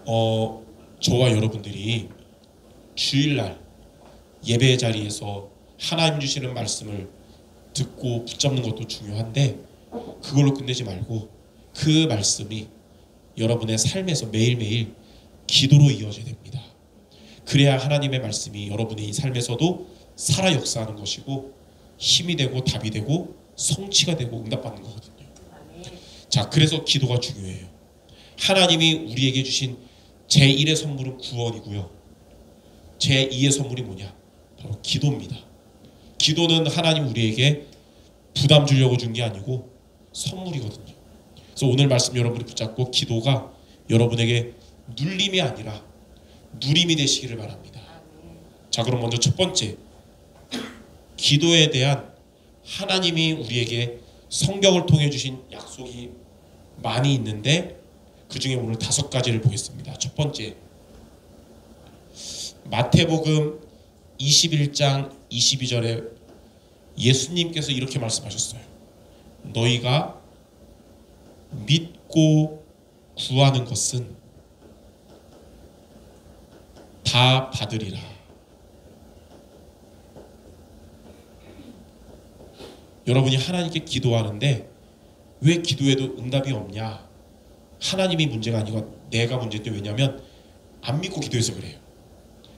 저와 여러분들이 주일날 예배 자리에서 하나님 주시는 말씀을 듣고 붙잡는 것도 중요한데, 그걸로 끝내지 말고 그 말씀이 여러분의 삶에서 매일매일 기도로 이어져야 됩니다. 그래야 하나님의 말씀이 여러분의 삶에서도 살아 역사하는 것이고 힘이 되고 답이 되고 성취가 되고 응답받는 거거든요. 자, 그래서 기도가 중요해요. 하나님이 우리에게 주신 제1의 선물은 구원이고요. 제2의 선물이 뭐냐? 바로 기도입니다. 기도는 하나님 우리에게 부담 주려고 준 게 아니고 선물이거든요. 그래서 오늘 말씀 여러분이 붙잡고 기도가 여러분에게 눌림이 아니라 누림이 되시기를 바랍니다. 자, 그럼 먼저 첫 번째, 기도에 대한 하나님이 우리에게 성경을 통해 주신 약속이 많이 있는데 그 중에 오늘 5가지를 보겠습니다. 첫 번째, 마태복음 21장 22절에 예수님께서 이렇게 말씀하셨어요. 너희가 믿고 구하는 것은 다 받으리라. 여러분이 하나님께 기도하는데 왜 기도해도 응답이 없냐? 하나님이 문제가 아니고 내가 문제인데, 왜냐하면 안 믿고 기도해서 그래요.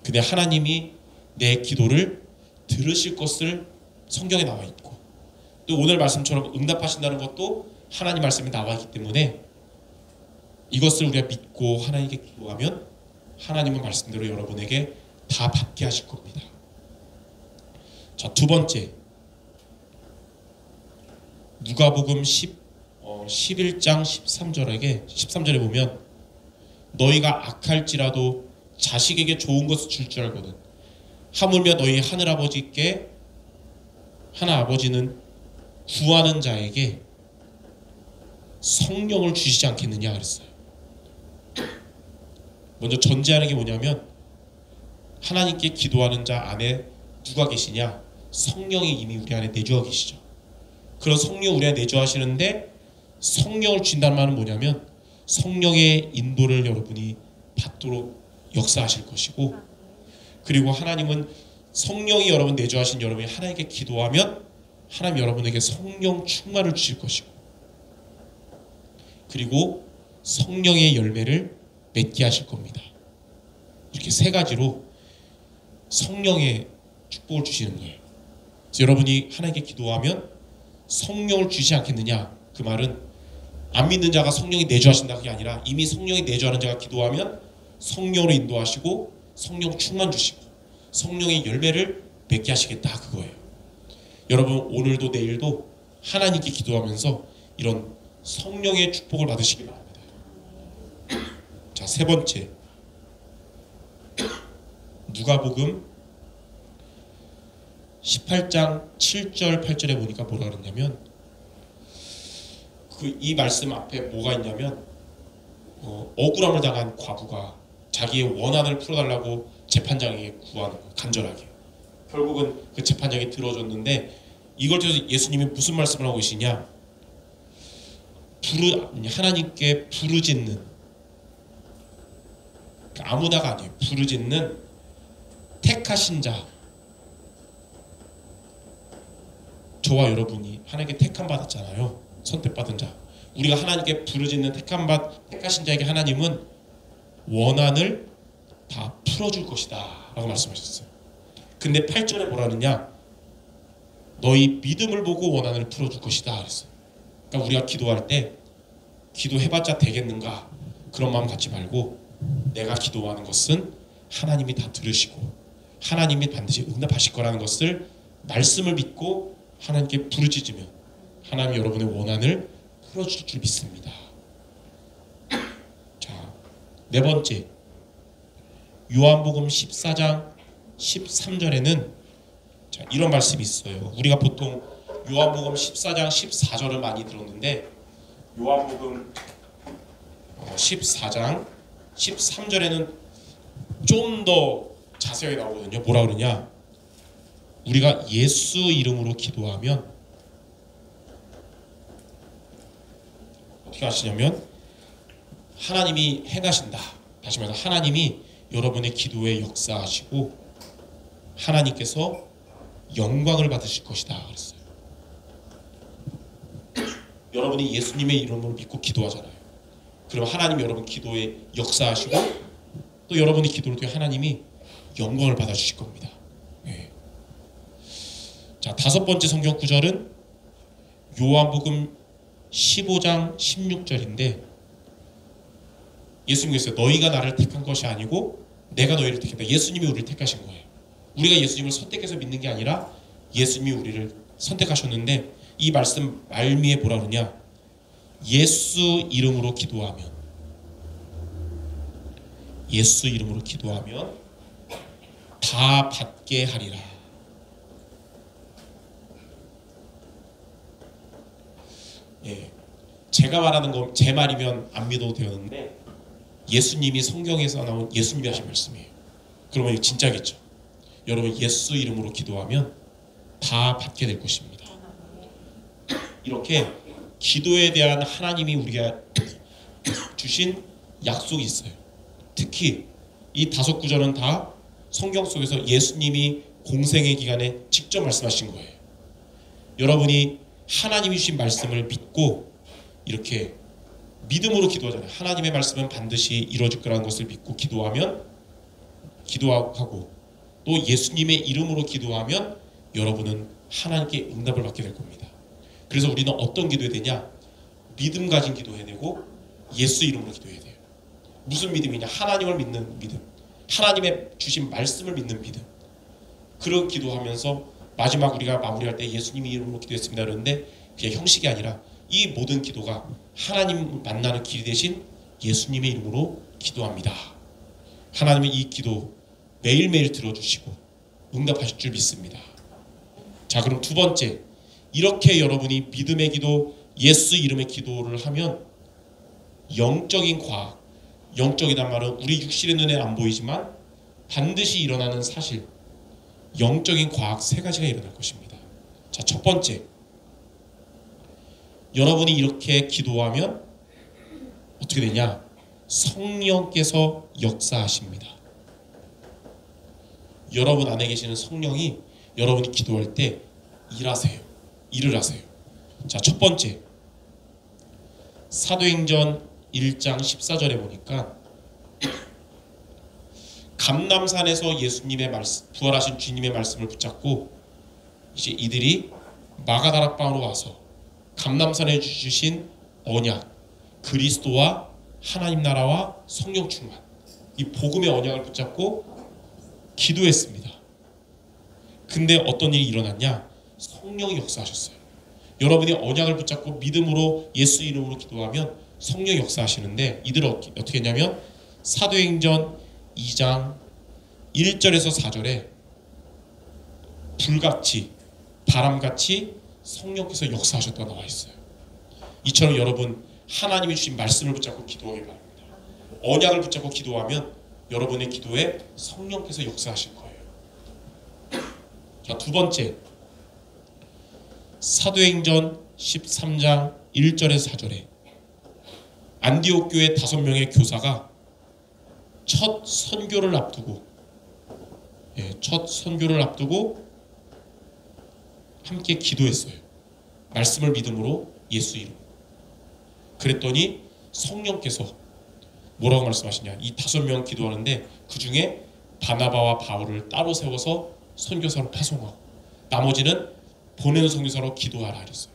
근데 하나님이 내 기도를 들으실 것을 성경에 나와 있고, 또 오늘 말씀처럼 응답하신다는 것도 하나님 말씀에 나와 있기 때문에 이것을 우리가 믿고 하나님께 기도하면 하나님은 말씀대로 여러분에게 다 받게 하실 겁니다. 자, 두 번째, 누가복음 11장 13절에 보면 너희가 악할지라도 자식에게 좋은 것을 줄 줄 알거든 하물며 너희 하늘아버지께 하나아버지는 구하는 자에게 성령을 주시지 않겠느냐 그랬어요. 먼저 전제하는 게 뭐냐면 하나님께 기도하는 자 안에 누가 계시냐? 성령이 이미 우리 안에 내주어 계시죠. 그런 성령 우리 안에 내주어 하시는데, 성령을 주신다는 말은 뭐냐면 성령의 인도를 여러분이 받도록 역사하실 것이고, 그리고 하나님은 성령이 여러분 내주하신 여러분이 하나님께 기도하면 하나님 여러분에게 성령 충만을 주실 것이고, 그리고 성령의 열매를 맺게 하실 겁니다. 이렇게 3가지로 성령의 축복을 주시는 거예요. 그래서 여러분이 하나님께 기도하면 성령을 주시지 않겠느냐? 그 말은 안 믿는 자가 성령이 내주하신다 그게 아니라 이미 성령이 내주하는 자가 기도하면 성령으로 인도하시고 성령 충만 주시고 성령의 열매를 맺게 하시겠다 그거예요. 여러분 오늘도 내일도 하나님께 기도하면서 이런 성령의 축복을 받으시기 바랍니다. 자, 3번째, 누가복음 18장 7절 8절에 보니까 뭐라 그러냐면 이 말씀 앞에 뭐가 있냐면 억울함을 당한 과부가 자기의 원한을 풀어달라고 재판장에게 구하는 거예요. 간절하게. 결국은 그 재판장이 들어줬는데 이걸 통해서 예수님이 무슨 말씀을 하고 계시냐? 하나님께 부르짖는, 아무나가 아니에요. 부르짖는 택하신 자, 저와 여러분이 하나님께 택함 받았잖아요. 선택받은 자. 우리가 하나님께 부르짖는 택하신 자에게 하나님은 원한을 다 풀어줄 것이다 라고 말씀하셨어요. 근데 8절에 뭐라 하느냐? 너희 믿음을 보고 원한을 풀어줄 것이다 그랬어요. 그러니까 우리가 기도할 때 기도해봤자 되겠는가 그런 마음 갖지 말고, 내가 기도하는 것은 하나님이 다 들으시고 하나님이 반드시 응답하실 거라는 것을 말씀을 믿고 하나님께 부르짖으면 하나님이 여러분의 원한을 풀어줄 줄 믿습니다. 자, 4번째, 요한복음 14장 13절에는 자, 이런 말씀이 있어요. 우리가 보통 요한복음 14장 14절을 많이 들었는데 요한복음 14장 13절에는 좀 더 자세하게 나오거든요. 뭐라 그러냐? 우리가 예수 이름으로 기도하면 어떻게 하시냐면 하나님이 행하신다. 다시 말해서 하나님이 여러분의 기도에 역사하시고 하나님께서 영광을 받으실 것이다 그랬어요. 여러분이 예수님의 이름으로 믿고 기도하잖아요. 그럼 하나님 여러분 기도에 역사하시고 또 여러분의 기도를 통해 하나님이 영광을 받아주실 겁니다. 네. 자, 5번째 성경 구절은 요한복음 15장 16절인데 예수님께서 너희가 나를 택한 것이 아니고 내가 너희를 택했다. 예수님이 우리를 택하신 거예요. 우리가 예수님을 선택해서 믿는 게 아니라 예수님이 우리를 선택하셨는데 이 말씀 말미에 뭐라 그러냐? 예수 이름으로 기도하면 다 받게 하리라. 예, 제가 말하는 거 제 말이면 안 믿어도 되는데 예수님이 성경에서 나온 예수님이 하신 말씀이에요. 그러면 이거 진짜겠죠. 여러분 예수 이름으로 기도하면 다 받게 될 것입니다. 이렇게 기도에 대한 하나님이 우리가 주신 약속이 있어요. 특히 이 5구절은 다 성경 속에서 예수님이 공생의 기간에 직접 말씀하신 거예요. 여러분이 하나님이 주신 말씀을 믿고 이렇게 믿음으로 기도하잖아요. 하나님의 말씀은 반드시 이루어질 거라는 것을 믿고 기도하고 또 예수님의 이름으로 기도하면 여러분은 하나님께 응답을 받게 될 겁니다. 그래서 우리는 어떤 기도해야 되냐? 믿음 가진 기도해야 되고 예수 이름으로 기도해야 돼요. 무슨 믿음이냐? 하나님을 믿는 믿음, 하나님의 주신 말씀을 믿는 믿음. 그런 기도하면서 마지막 우리가 마무리할 때 예수님 이름으로 기도했습니다 그러는데 그냥 형식이 아니라 이 모든 기도가 하나님 만나는 길이 되신 예수님의 이름으로 기도합니다. 하나님은 이 기도 매일매일 들어주시고 응답하실 줄 믿습니다. 자, 그럼 2번째, 이렇게 여러분이 믿음의 기도, 예수 이름의 기도를 하면 영적인 과학, 영적이란 말은 우리 육신의 눈에 안 보이지만 반드시 일어나는 사실, 영적인 과학 3가지가 일어날 것입니다. 자, 첫 번째, 여러분이 이렇게 기도하면 어떻게 되냐? 성령께서 역사하십니다. 여러분 안에 계시는 성령이 여러분이 기도할 때 일을 하세요. 자, 첫 번째, 사도행전 1장 14절에 보니까 감람산에서 예수님의 말씀, 부활하신 주님의 말씀을 붙잡고 이제 이들이 마가다락방으로 와서 감람산에 주신 언약, 그리스도와 하나님 나라와 성령 충만, 이 복음의 언약을 붙잡고 기도했습니다. 근데 어떤 일이 일어났냐? 성령이 역사하셨어요. 여러분이 언약을 붙잡고 믿음으로 예수 이름으로 기도하면 성령이 역사하시는데 이들은 어떻게 했냐면 사도행전 2장 1절에서 4절에 불같이 바람같이 성령께서 역사하셨다고 나와 있어요. 이처럼 여러분 하나님이 주신 말씀을 붙잡고 기도하기 바랍니다. 언약을 붙잡고 기도하면 여러분의 기도에 성령께서 역사하실 거예요. 자, 2번째, 사도행전 13장 1절에서 4절에 안디옥 교회 5명의 교사가 첫 선교를 앞두고 함께 기도했어요. 말씀을 믿음으로 예수 이름. 그랬더니 성령께서 뭐라고 말씀하시냐? 이 5명 기도하는데 그 중에 바나바와 바울을 따로 세워서 선교사로 파송하고 나머지는 보내는 선교사로 기도하라 하셨어요.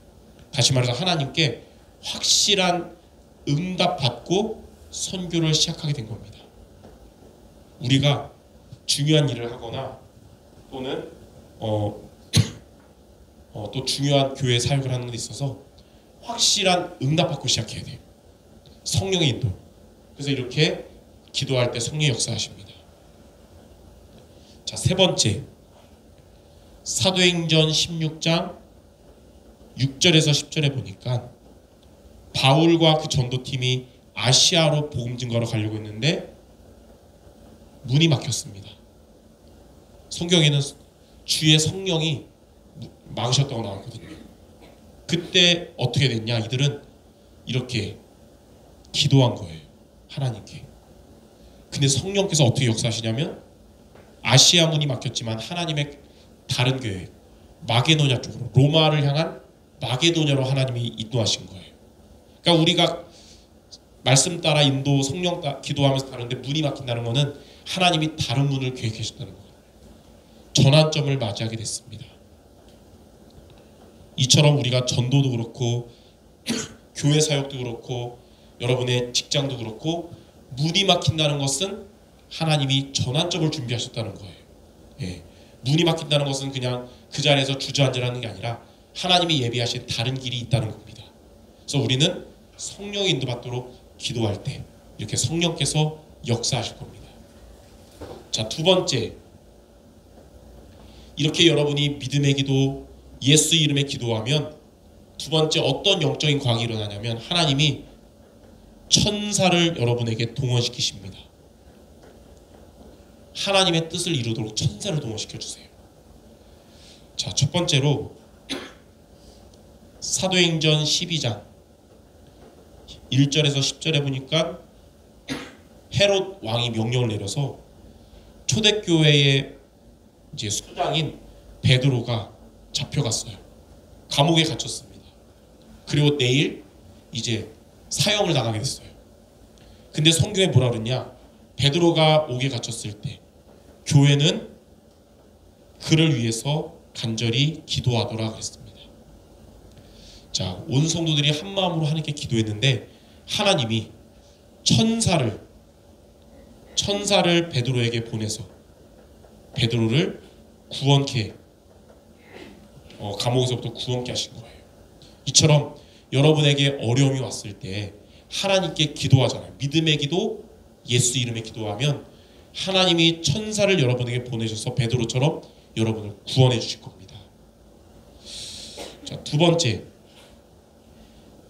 다시 말해서 하나님께 확실한 응답받고 선교를 시작하게 된 겁니다. 우리가 중요한 일을 하거나 또는 또 중요한 교회 사역을 하는 데 있어서 확실한 응답받고 시작해야 돼요. 성령의 인도. 그래서 이렇게 기도할 때 성령의 역사하십니다. 자, 3번째, 사도행전 16장 6절에서 10절에 보니까 바울과 그 전도팀이 아시아로 복음 증거하러 가려고 했는데 문이 막혔습니다. 성경에는 주의 성령이 막으셨다고 나왔거든요. 그때 어떻게 됐냐? 이들은 이렇게 기도한 거예요. 하나님께 근데 성령께서 어떻게 역사하시냐면 아시아 문이 막혔지만 하나님의 다른 교회 마게도냐 쪽으로 로마를 향한 마게도냐로 하나님이 인도하신 거예요. 그러니까 우리가 말씀 따라 인도 성령 따라 기도하면서 가는데 문이 막힌다는 것은 하나님이 다른 문을 계획하셨다는 거예요. 전환점을 맞이하게 됐습니다. 이처럼 우리가 전도도 그렇고 교회 사역도 그렇고 여러분의 직장도 그렇고 문이 막힌다는 것은 하나님이 전환점을 준비하셨다는 거예요. 예. 문이 막힌다는 것은 그냥 그 자리에서 주저앉으라는 게 아니라 하나님이 예비하신 다른 길이 있다는 겁니다. 그래서 우리는 성령의 인도받도록 기도할 때 이렇게 성령께서 역사하실 겁니다. 자, 두 번째, 이렇게 여러분이 믿음의 기도, 예수 이름의 기도하면 두 번째 어떤 영적인 과학이 일어나냐면 하나님이 천사를 여러분에게 동원시키십니다. 하나님의 뜻을 이루도록 천사를 동원시켜 주세요. 자, 첫 번째로 사도행전 12장 1절에서 10절에 보니까 헤롯 왕이 명령을 내려서 초대교회의 이제 수장인 베드로가 잡혀갔어요. 감옥에 갇혔습니다. 그리고 내일 이제 사형을 당하게 됐어요. 근데 성경에 뭐라 그랬냐? 베드로가 옥에 갇혔을 때 교회는 그를 위해서 간절히 기도하더라 그랬습니다. 자, 온 성도들이 한 마음으로 하나님께 기도했는데 하나님이 천사를 베드로에게 보내서 베드로를 구원케 감옥에서부터 구원케 하신 거예요. 이처럼 여러분에게 어려움이 왔을 때 하나님께 기도하잖아요. 믿음의 기도, 예수 이름의 기도하면 하나님이 천사를 여러분에게 보내셔서 베드로처럼 여러분을 구원해 주실 겁니다. 자, 두 번째,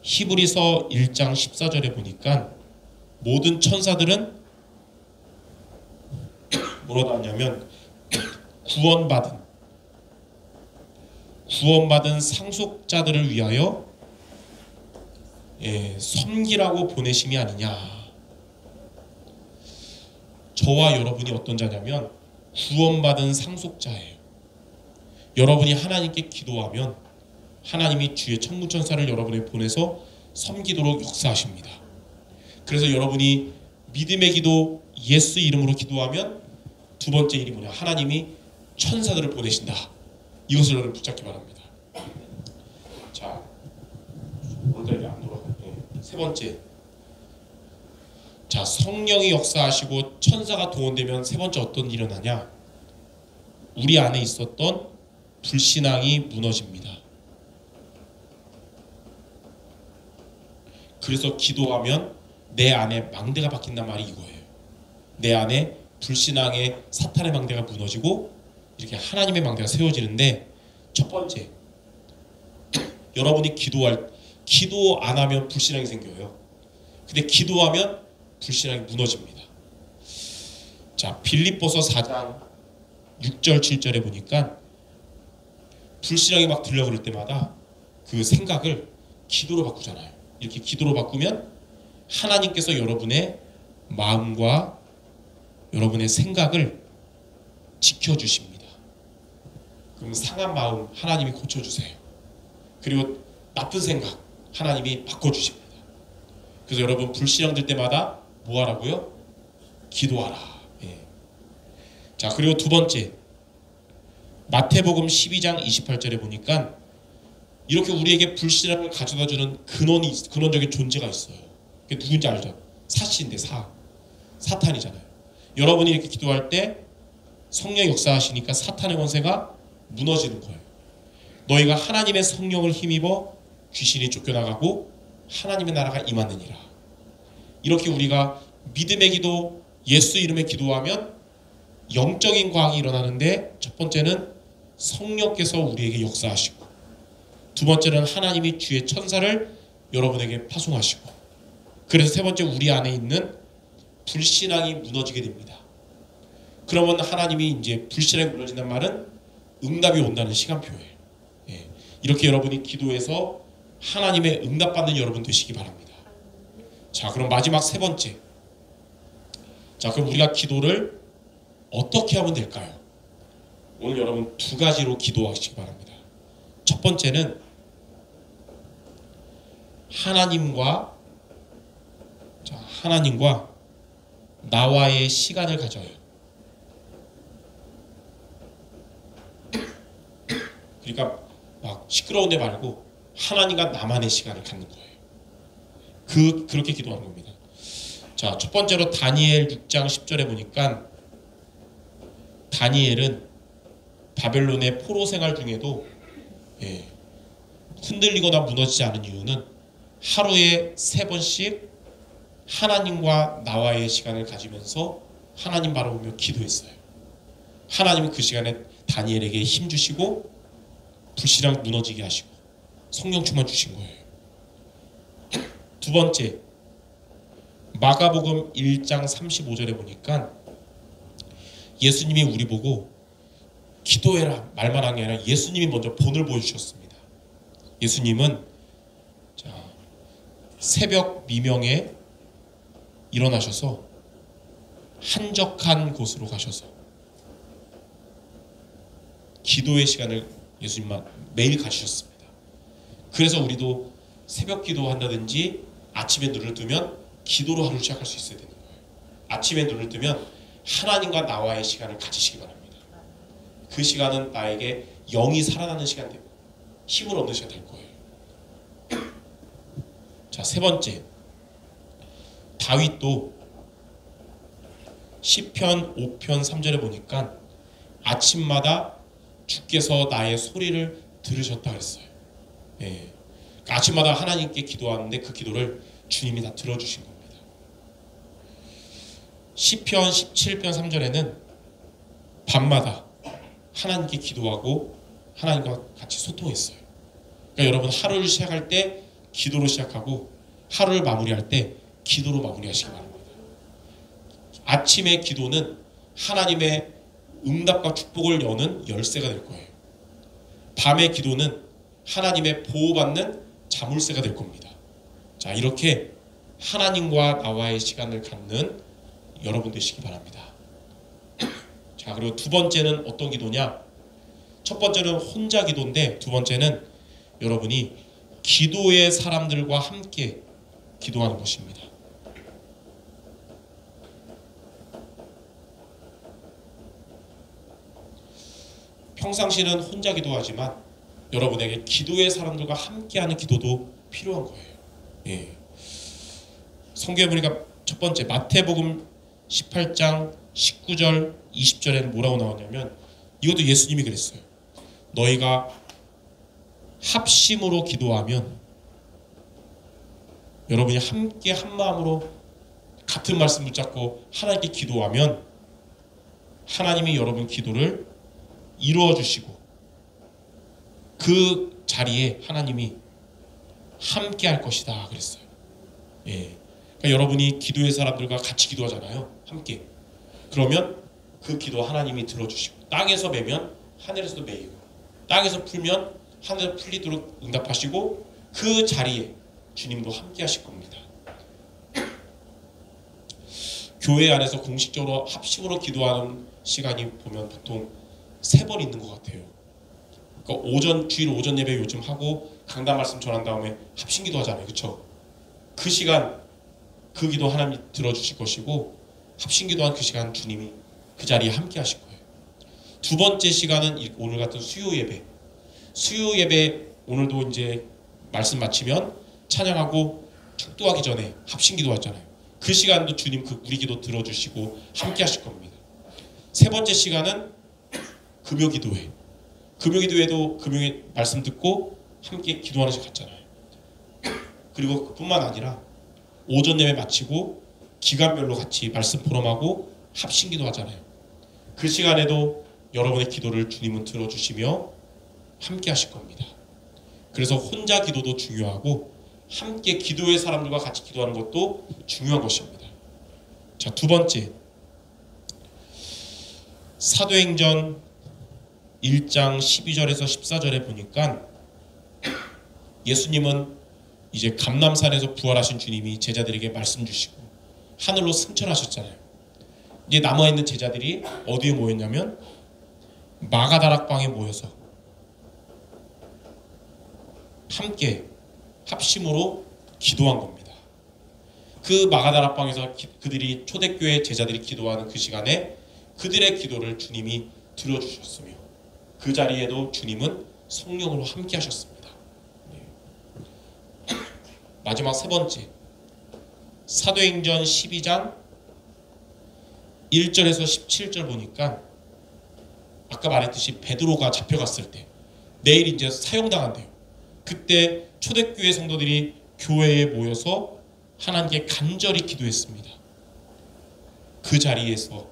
히브리서 1장 14절에 보니까 모든 천사들은 뭐라고 하냐면 구원받은 상속자들을 위하여 섬기라고 보내심이 아니냐. 저와 여러분이 어떤 자냐면 구원받은 상속자예요. 여러분이 하나님께 기도하면 하나님이 주의 천군천사를 여러분에게 보내서 섬기도록 역사하십니다. 그래서 여러분이 믿음의 기도, 예수 이름으로 기도하면 두 번째 일이 뭐냐? 하나님이 천사들을 보내신다. 이것을 여러분 붙잡기 바랍니다. 자, 오늘 안 돌아가네. 세 번째, 자, 성령이 역사하시고 천사가 동원되면 세 번째 어떤 일이 일어나냐? 우리 안에 있었던 불신앙이 무너집니다. 그래서 기도하면 내 안에 망대가 박힌단 말이 이거예요. 내 안에 불신앙의 사탄의 망대가 무너지고 이렇게 하나님의 망대가 세워지는데, 첫 번째, 여러분이 기도 안 하면 불신앙이 생겨요. 근데 기도하면 불신앙이 무너집니다. 자, 빌립보서 4장 6절 7절에 보니까 불신앙이 막 들려 그럴 때마다 그 생각을 기도로 바꾸잖아요. 이렇게 기도로 바꾸면 하나님께서 여러분의 마음과 여러분의 생각을 지켜주십니다. 그럼 상한 마음 하나님이 고쳐주세요. 그리고 나쁜 생각 하나님이 바꿔주십니다. 그래서 여러분 불신앙 들 때마다 뭐 하라고요? 기도하라. 예. 자, 그리고 두 번째, 마태복음 12장 28절에 보니까 이렇게 우리에게 불신앙을 가져다주는 근원적인 존재가 있어요. 그게 누군지 알죠? 사시인데 사탄이잖아요. 여러분이 이렇게 기도할 때 성령이 역사하시니까 사탄의 권세가 무너지는 거예요. 너희가 하나님의 성령을 힘입어 귀신이 쫓겨나가고 하나님의 나라가 임하느니라. 이렇게 우리가 믿음의 기도, 예수 이름의 기도하면 영적인 과학이 일어나는데, 첫 번째는 성령께서 우리에게 역사하시고, 두 번째는 하나님이 주의 천사를 여러분에게 파송하시고, 그래서 세 번째, 우리 안에 있는 불신앙이 무너지게 됩니다. 그러면 하나님이 이제 불신앙이 무너진다는 말은 응답이 온다는 시간표예요. 예. 이렇게 여러분이 기도해서 하나님의 응답받는 여러분 되시기 바랍니다. 자, 그럼 마지막 세 번째, 자, 그럼 우리가 기도를 어떻게 하면 될까요? 오늘 여러분 두 가지로 기도하시기 바랍니다. 첫 번째는 하나님과 나와의 시간을 가져요. 그러니까 막 시끄러운 데 말고 하나님과 나만의 시간을 갖는 거예요. 그렇게 기도하는 겁니다. 자, 첫 번째로 다니엘 6장 10절에 보니까 다니엘은 바벨론의 포로 생활 중에도 흔들리거나 무너지지 않은 이유는 하루에 3번씩 하나님과 나와의 시간을 가지면서 하나님 바라보며 기도했어요. 하나님은 그 시간에 다니엘에게 힘 주시고 불신앙 무너지게 하시고 성령 충만 주신 거예요. 두 번째, 마가복음 1장 35절에 보니까 예수님이 우리 보고 기도해라 말만 한 게 아니라 예수님이 먼저 본을 보여주셨습니다. 예수님은 새벽 미명에 일어나셔서 한적한 곳으로 가셔서 기도의 시간을 예수님만 매일 가지셨습니다. 그래서 우리도 새벽 기도한다든지 아침에 눈을 뜨면 기도로 하루를 시작할 수 있어야 되는 거예요. 아침에 눈을 뜨면 하나님과 나와의 시간을 가지시기 바랍니다. 그 시간은 나에게 영이 살아나는 시간 되고 힘을 얻는 시간 될 거예요. 자, 세 번째, 다윗도 시편 5편 3절에 보니까 아침마다 주께서 나의 소리를 들으셨다 그랬어요. 아침마다 하나님께 기도하는데 그 기도를 주님이 다 들어주신 겁니다. 시편 17편 3절에는 밤마다 하나님께 기도하고 하나님과 같이 소통했어요. 그러니까 여러분 하루를 시작할 때 기도로 시작하고 하루를 마무리할 때 기도로 마무리하시기 바랍니다. 아침의 기도는 하나님의 응답과 축복을 여는 열쇠가 될 거예요. 밤의 기도는 하나님의 보호받는 자물쇠가 될 겁니다. 자, 이렇게 하나님과 나와의 시간을 갖는 여러분 되시기 바랍니다. 자, 그리고 두 번째는 어떤 기도냐? 첫 번째는 혼자 기도인데 두 번째는 여러분이 기도의 사람들과 함께 기도하는 것입니다. 평상시는 혼자 기도하지만 여러분에게 기도의 사람들과 함께하는 기도도 필요한 거예요. 성경에 보니까 첫 번째 마태복음 18장 19절 20절에는 뭐라고 나왔냐면 이것도 예수님이 그랬어요. 너희가 합심으로 기도하면 여러분이 함께 한 마음으로 같은 말씀 붙잡고 하나님께 기도하면 하나님이 여러분 기도를 이루어 주시고 그 자리에 하나님이 함께 할 것이다 그랬어요. 그러니까 여러분이 기도의 사람들과 같이 기도하잖아요. 함께. 그러면 그 기도 하나님이 들어주시고 땅에서 매면 하늘에서도 매이고 땅에서 풀면 하늘에서 풀리도록 응답하시고 그 자리에 주님도 함께 하실 겁니다. 교회 안에서 공식적으로 합심으로 기도하는 시간이 보면 보통 3번 있는 것 같아요. 그러니까 주일 오전 예배 요즘 하고 강단 말씀 전한 다음에 합심 기도하잖아요. 그렇죠? 그 시간 그 기도 하나님이 들어주실 것이고 합심 기도한 그 시간 주님이 그 자리에 함께 하실 거예요. 두 번째 시간은 오늘 같은 수요 예배 오늘도 이제 말씀 마치면 찬양하고 축도하기 전에 합심 기도하잖아요. 그 시간도 주님 우리 기도 들어주시고 함께 하실 겁니다. 세 번째 시간은 금요 기도회. 금요 기도회도 금요일 말씀 듣고 함께 기도하는 시간 같잖아요. 그리고 그뿐만 아니라 오전 예배 마치고 기간별로 같이 말씀 포럼하고 합심 기도하잖아요. 그 시간에도 여러분의 기도를 주님은 들어주시며 함께 하실 겁니다. 그래서 혼자 기도도 중요하고 함께 기도의 사람들과 같이 기도하는 것도 중요한 것입니다. 자, 두 번째, 사도행전 1장 12절에서 14절에 보니까 예수님은 이제 감람산에서 부활하신 주님이 제자들에게 말씀 주시고 하늘로 승천하셨잖아요. 이제 남아있는 제자들이 어디에 모였냐면 마가다락방에 모여서 함께 합심으로 기도한 겁니다. 그 마가다락방에서 그들이 초대교회 제자들이 기도하는 그 시간에 그들의 기도를 주님이 들어주셨으며 그 자리에도 주님은 성령으로 함께 하셨습니다. 마지막 세 번째, 사도행전 12장 1절에서 17절 보니까 아까 말했듯이 베드로가 잡혀갔을 때 내일 이제 사형당한대요. 그때 초대교회 성도들이 교회에 모여서 하나님께 간절히 기도했습니다. 그 자리에서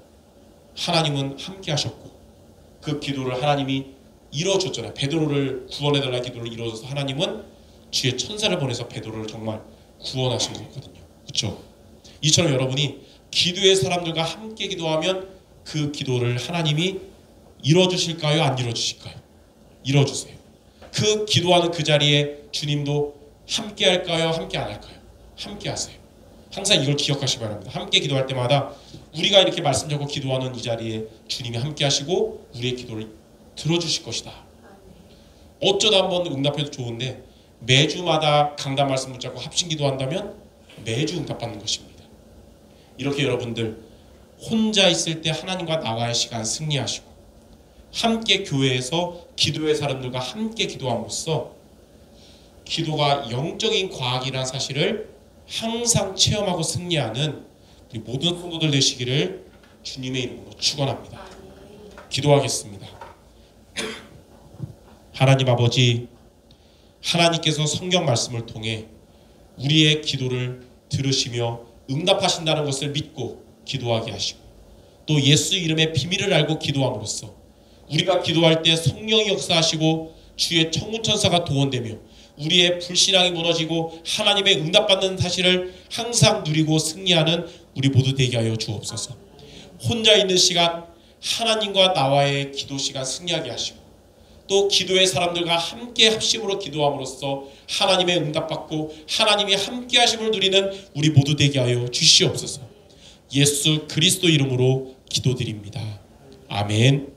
하나님은 함께 하셨고 그 기도를 하나님이 이루어줬잖아요. 베드로를 구원해달라는 기도를 이루어줘서 하나님은 주의 천사를 보내서 베드로를 정말 구원하신 거거든요. 그렇죠? 이처럼 여러분이 기도의 사람들과 함께 기도하면 그 기도를 하나님이 이루어주실까요? 안 이루어주실까요? 이루어주세요. 그 기도하는 그 자리에 주님도 함께 할까요? 함께 안 할까요? 함께 하세요. 항상 이걸 기억하시기 바랍니다. 함께 기도할 때마다 우리가 이렇게 말씀 잡고 기도하는 이 자리에 주님이 함께 하시고 우리의 기도를 들어주실 것이다. 어쩌다 한번 응답해도 좋은데 매주마다 강단 말씀 붙잡고 합심 기도한다면 매주 응답받는 것입니다. 이렇게 여러분들 혼자 있을 때 하나님과 나와의 시간 승리하시고 함께 교회에서 기도의 사람들과 함께 기도함으로써 기도가 영적인 과학이라는 사실을 항상 체험하고 승리하는 우리 모든 성도들 되시기를 주님의 이름으로 축원합니다. 기도하겠습니다. 하나님 아버지, 하나님께서 성경 말씀을 통해 우리의 기도를 들으시며 응답하신다는 것을 믿고 기도하게 하시고 또 예수 이름의 비밀을 알고 기도함으로써 우리가 기도할 때 성령이 역사하시고 주의 천군천사가 동원되며 우리의 불신앙이 무너지고 하나님의 응답받는 사실을 항상 누리고 승리하는 우리 모두 되게 하여 주옵소서. 혼자 있는 시간 하나님과 나와의 기도 시간 승리하게 하시고 또 기도의 사람들과 함께 합심으로 기도함으로써 하나님의 응답받고 하나님이 함께 하심을 누리는 우리 모두 되게 하여 주시옵소서. 예수 그리스도 이름으로 기도드립니다. 아멘.